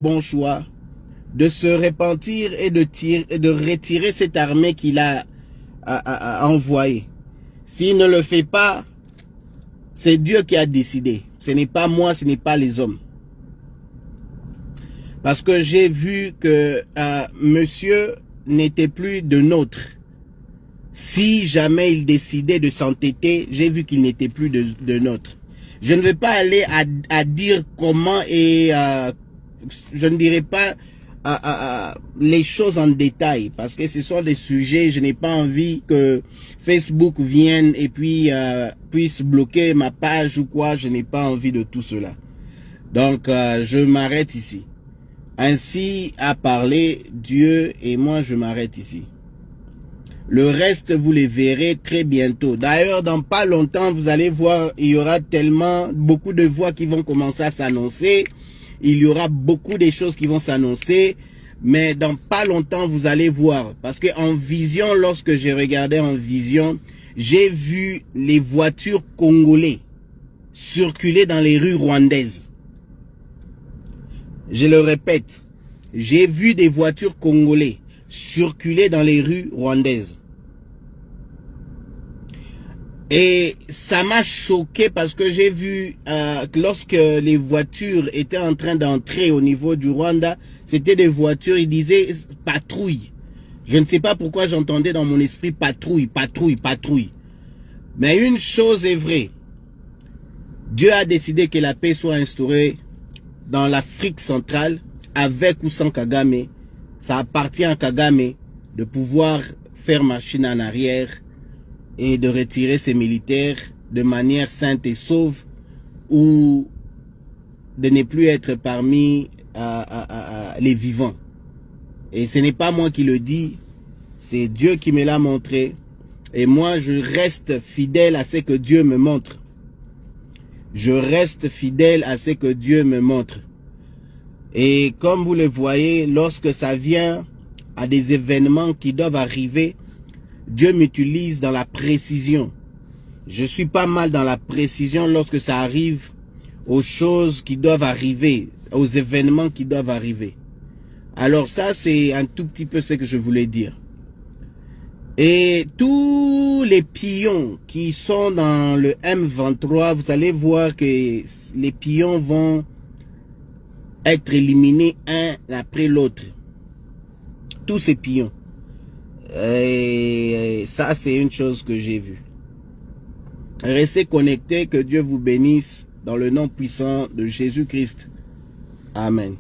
bon choix de se repentir et de retirer cette armée qu'il a envoyée. S'il ne le fait pas, c'est Dieu qui a décidé. Ce n'est pas moi, ce n'est pas les hommes. Parce que j'ai vu que monsieur n'était plus de nôtre. Si jamais il décidait de s'entêter, j'ai vu qu'il n'était plus de nôtre. Je ne vais pas aller à dire comment et je ne dirai pas les choses en détail parce que ce sont des sujets, je n'ai pas envie que Facebook vienne et puis puisse bloquer ma page ou quoi, je n'ai pas envie de tout cela. Donc je m'arrête ici. Ainsi a parlé Dieu et moi je m'arrête ici. Le reste, vous les verrez très bientôt. D'ailleurs, dans pas longtemps, vous allez voir, il y aura tellement, beaucoup de voix qui vont commencer à s'annoncer. Il y aura beaucoup de choses qui vont s'annoncer. Mais dans pas longtemps, vous allez voir. Parce que en vision, lorsque j'ai regardé en vision, j'ai vu les voitures congolaises circuler dans les rues rwandaises. Je le répète, j'ai vu des voitures congolaises circuler dans les rues rwandaises. Et ça m'a choqué parce que j'ai vu lorsque les voitures étaient en train d'entrer au niveau du Rwanda, c'était des voitures, ils disaient patrouille. Je ne sais pas pourquoi j'entendais dans mon esprit patrouille, patrouille, patrouille. Mais une chose est vraie. Dieu a décidé que la paix soit instaurée dans l'Afrique centrale, avec ou sans Kagame. Ça appartient à Kagame de pouvoir faire machine en arrière et de retirer ses militaires de manière sainte et sauve ou de ne plus être parmi les vivants. Et ce n'est pas moi qui le dis, c'est Dieu qui me l'a montré. Et moi, je reste fidèle à ce que Dieu me montre. Je reste fidèle à ce que Dieu me montre. Et comme vous le voyez, lorsque ça vient à des événements qui doivent arriver, Dieu m'utilise dans la précision. Je suis pas mal dans la précision lorsque ça arrive aux choses qui doivent arriver, aux événements qui doivent arriver. Alors ça, c'est un tout petit peu ce que je voulais dire. Et tous les pions qui sont dans le M23, vous allez voir que les pions vont être éliminés un après l'autre. Tous ces pions. Et ça, c'est une chose que j'ai vue. Restez connectés, que Dieu vous bénisse dans le nom puissant de Jésus-Christ. Amen.